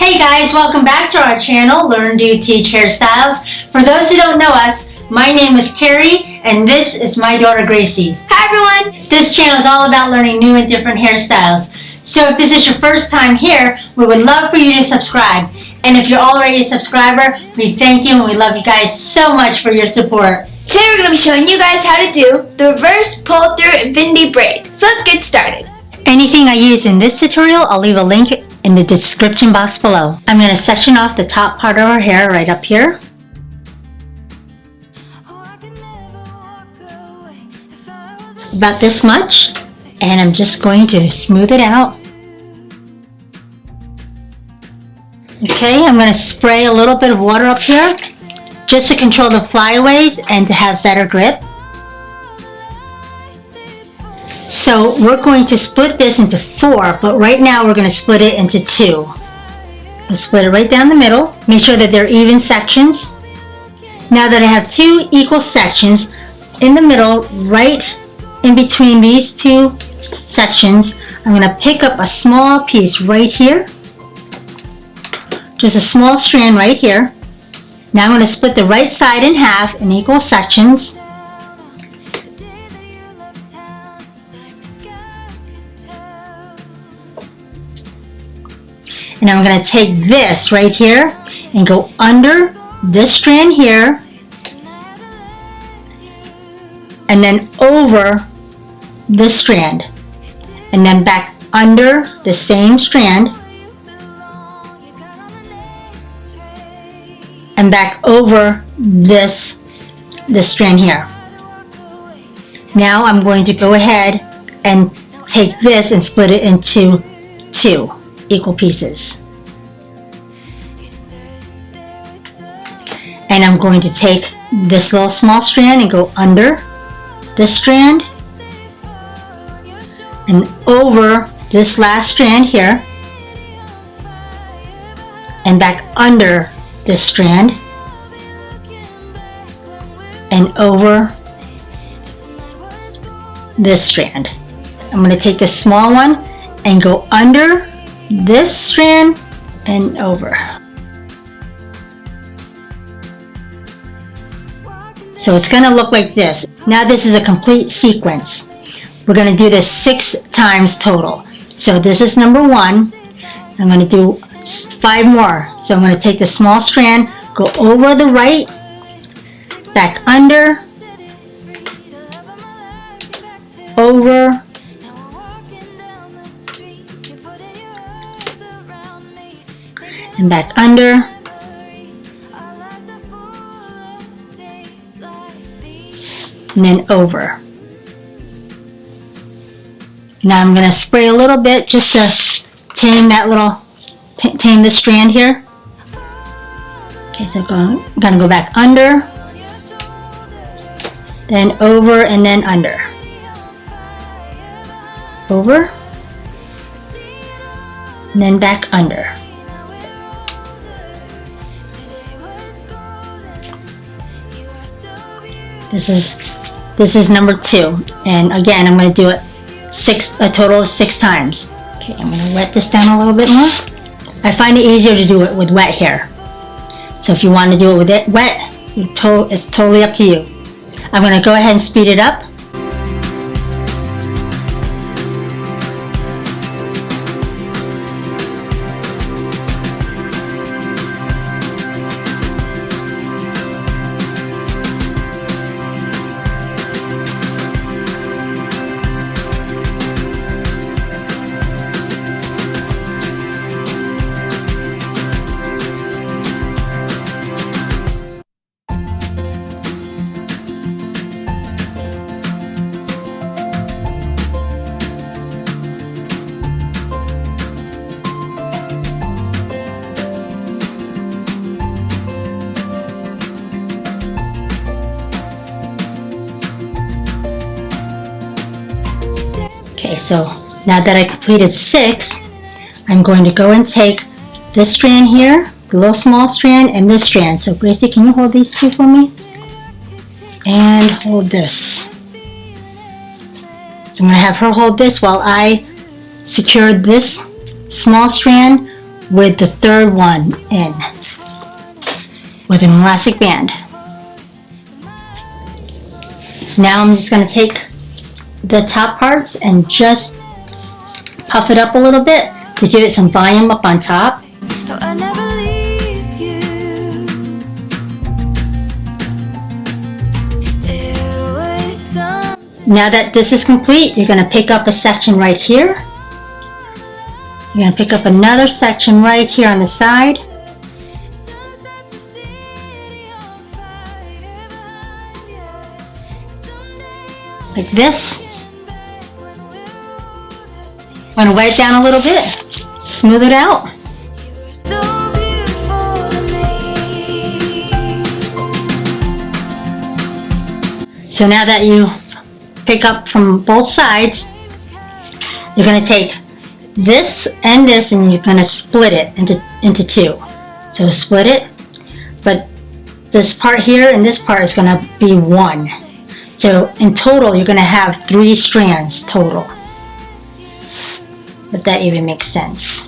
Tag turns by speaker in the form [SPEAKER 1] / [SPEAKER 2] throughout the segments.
[SPEAKER 1] Hey guys, welcome back to our channel, Learn, Do, Teach Hairstyles. For those who don't know us, my name is Carrie and this is my daughter Gracie.
[SPEAKER 2] Hi everyone!
[SPEAKER 1] This channel is all about learning new and different hairstyles. So if this is your first time here, we would love for you to subscribe. And if you're already a subscriber, we thank you and we love you guys so much for your support.
[SPEAKER 2] Today we're going to be showing you guys how to do the reverse pull through infinity braid. So let's get started.
[SPEAKER 1] Anything I use in this tutorial, I'll leave a link in the description box below. I'm going to section off the top part of our hair right up here. About this much, and I'm just going to smooth it out. Okay, I'm going to spray a little bit of water up here just to control the flyaways and to have better grip. So we're going to split this into 4, but right now we're going to split it into 2. I'll split it right down the middle. Make sure that they're even sections. Now that I have 2 equal sections in the middle, right in between these 2 sections, I'm going to pick up a small piece right here. Just a small strand right here. Now I'm going to split the right side in half in equal sections. And I'm going to take this right here and go under this strand here and then over this strand and then back under the same strand and back over this strand here. Now I'm going to go ahead and take this and split it into 2 equal pieces. And I'm going to take this little small strand and go under this strand and over this last strand here and back under this strand and over this strand. I'm going to take this small one and go under this strand and over. So it's going to look like this. Now this is a complete sequence. We're going to do this 6 times total. So this is number 1. I'm going to do 5 more. So I'm going to take the small strand, go over the right, back under, over, and back under, and then over. Now I'm going to spray a little bit just to tame that little, tame the strand here. Okay, so I'm going to go back under, then over, and then under. Over, and then back under. This is number 2, and again I'm going to do it a total of 6 times. Okay, I'm going to wet this down a little bit more. I find it easier to do it with wet hair. So if you want to do it with it wet, it's totally up to you. I'm going to go ahead and speed it up. Okay, so now that I completed 6, I'm going to go and take this strand here, the little small strand, and this strand. So Gracie, can you hold these 2 for me? And hold this. So I'm going to have her hold this while I secure this small strand with the third one in with an elastic band. Now I'm just going to take the top parts and just puff it up a little bit to give it some volume up on top.
[SPEAKER 3] No, I never leave you. There was some.
[SPEAKER 1] Now that this is complete, you're going to pick up a section right here. You're going to pick up another section right here on the side.
[SPEAKER 3] Sunset the city on fire behind you. Someday
[SPEAKER 1] Like this.
[SPEAKER 3] back when we're older, see
[SPEAKER 1] I'm going to wet it down a little bit, smooth it out.
[SPEAKER 3] you were so beautiful to me.
[SPEAKER 1] So now that you pick up from both sides, you're going to take this and this and you're going to split it into two. So split it, but this part here and this part is going to be one. So in total, you're going to have 3 strands total. If that even makes sense.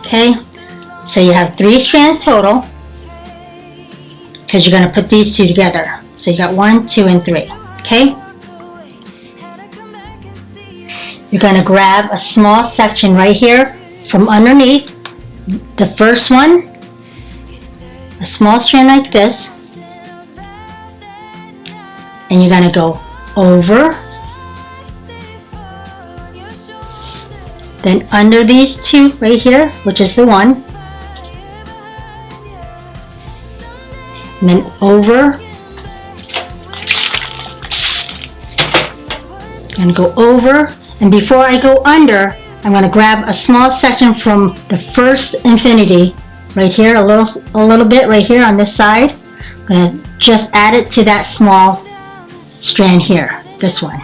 [SPEAKER 1] Okay, so you have 3 strands total because you're going to put these two together. So you got 1, 2, and 3. Okay, you're going to grab a small section right here from underneath the first one, a small strand like this, and you're going to go over, then under these two right here, which is the one, and then over, and go over, and before I go under, I'm going to grab a small section from the first infinity right here, a little bit right here on this side. I'm going to just add it to that small strand here, this one.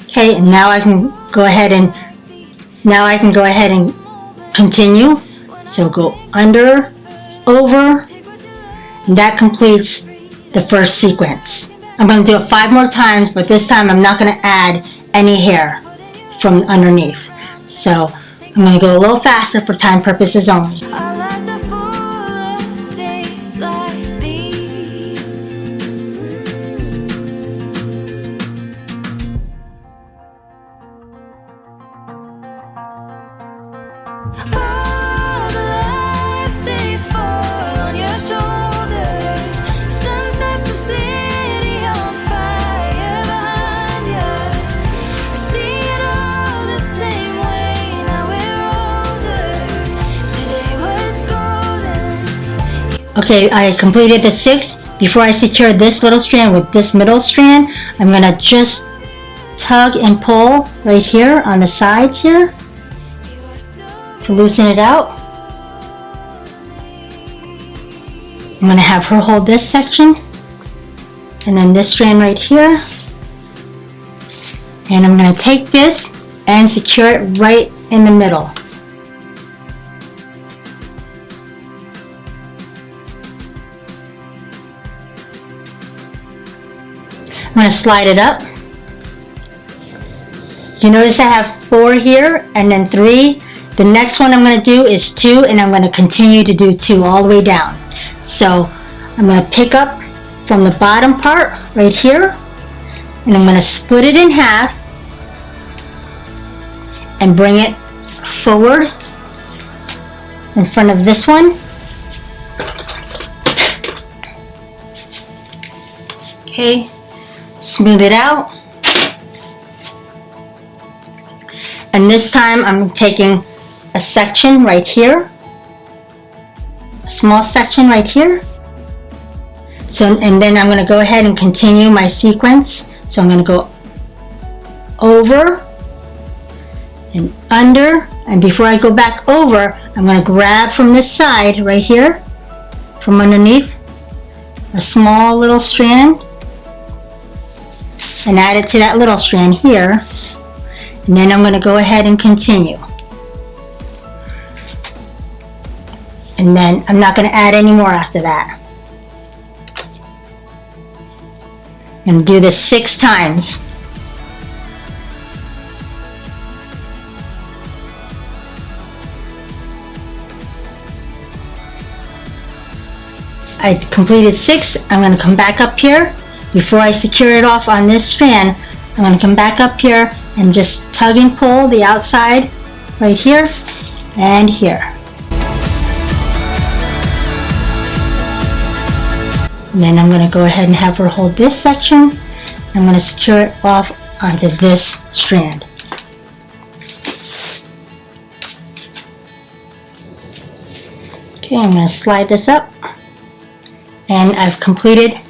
[SPEAKER 1] Okay, and now I can go ahead and continue. So go under, over, and that completes the first sequence. I'm going to do it 5 more times, but this time I'm not going to add any hair from underneath. So I'm going to go a little faster for time purposes only.
[SPEAKER 3] Our lives are full of days like these. All the lights they fall on your shoulders. Sun sets the city on fire behind you. See it all the same way. Now we're older. Today was golden.
[SPEAKER 1] Okay, I completed the 6. Before I secure this little strand with this middle strand, I'm going to just tug and pull right here on the sides here to loosen it out. I'm going to have her hold this section and then this strand right here, and I'm going to take this and secure it right in the middle. I'm going to slide it up. You notice I have 4 here and then 3. The next one I'm going to do is 2, and I'm going to continue to do 2 all the way down. So I'm going to pick up from the bottom part right here, and I'm going to split it in half and bring it forward in front of this one. Okay, smooth it out. And this time I'm taking a section right here, a small section right here. So, and then I'm going to go ahead and continue my sequence. So I'm going to go over and under, and before I go back over, I'm going to grab from this side right here, from underneath, a small little strand, and add it to that little strand here. And then I'm going to go ahead and continue. And then I'm not going to add any more after that. And do this 6 times. I completed 6. I'm going to come back up here. Before I secure it off on this strand, I'm going to come back up here and just tug and pull the outside right here and here. And then I'm going to go ahead and have her hold this section. I'm going to secure it off onto this strand. Okay, I'm going to slide this up. And I've completed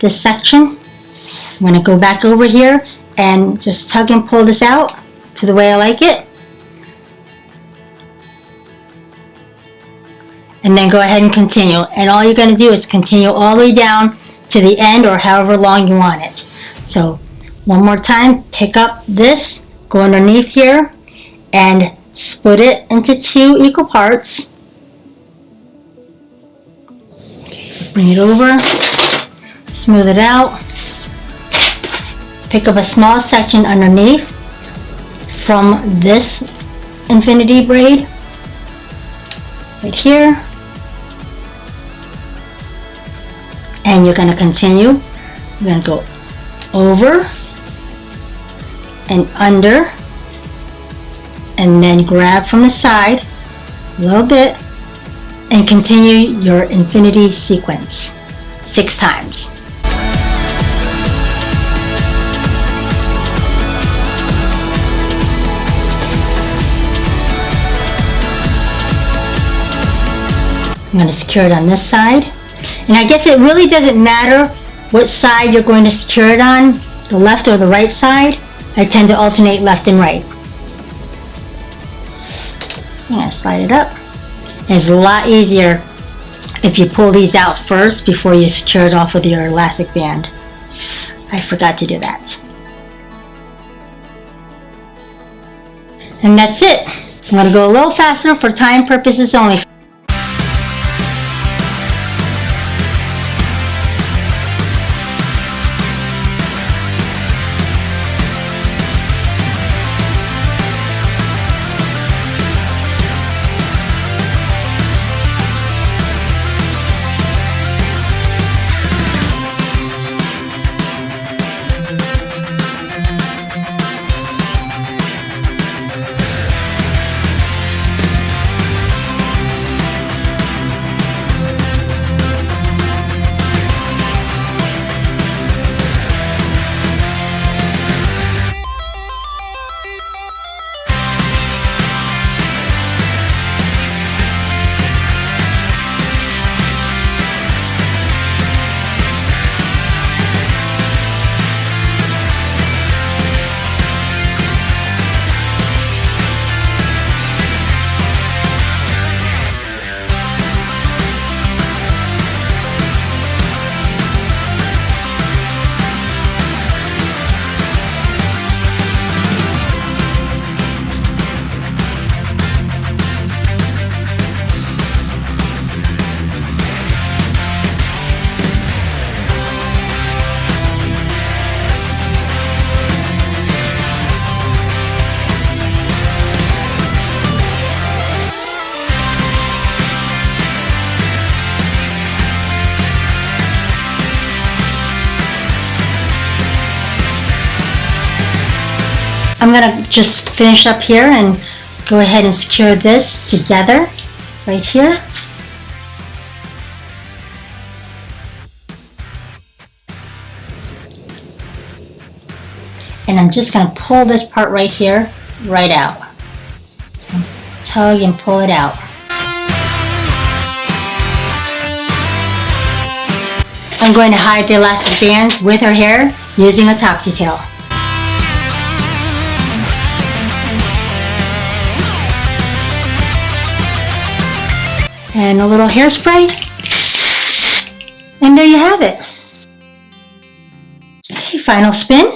[SPEAKER 1] this section. I'm going to go back over here and just tug and pull this out to the way I like it. And then go ahead and continue. And all you're going to do is continue all the way down to the end or however long you want it. So one more time, pick up this, go underneath here, and split it into 2 equal parts. Bring it over, smooth it out, pick up a small section underneath from this infinity braid, right here, and you're going to continue. You're going to go over and under, and then grab from the side a little bit, and continue your infinity sequence 6 times. I'm going to secure it on this side. And I guess it really doesn't matter what side you're going to secure it on, the left or the right side. I tend to alternate left and right. I'm going to slide it up. It's a lot easier if you pull these out first before you secure it off with your elastic band. I forgot to do that. And that's it. I'm going to go a little faster for time purposes only. I'm going to just finish up here and go ahead and secure this together right here. And I'm just going to pull this part right here right out. So tug and pull it out. I'm going to hide the elastic band with her hair using a topsy tail. And a little hairspray. And there you have it. Okay, final spin.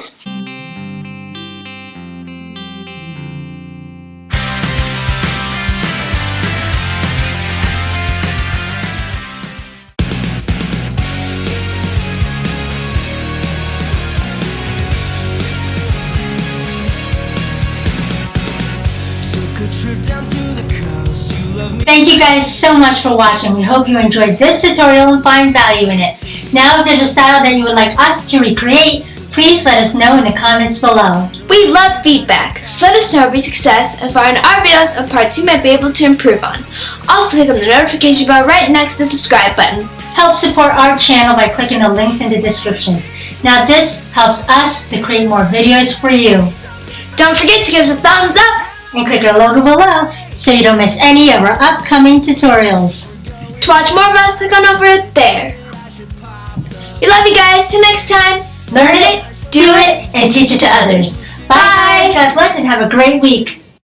[SPEAKER 1] Thank you guys so much for watching. We hope you enjoyed this tutorial and find value in it. Now if there's a style that you would like us to recreate, please let us know in the comments below.
[SPEAKER 2] We love feedback, so let us know our success and find our videos or parts you might be able to improve on. Also click on the notification bell right next to the subscribe button.
[SPEAKER 1] Help support our channel by clicking the links in the descriptions. Now this helps us to create more videos for you.
[SPEAKER 2] Don't forget to give us a thumbs up.
[SPEAKER 1] And click our logo below so you don't miss any of our upcoming tutorials.
[SPEAKER 2] To watch more of us, click on over there. We love you guys. Till next time.
[SPEAKER 1] Learn it, do it, and teach it to others. Bye. God bless and have a great week.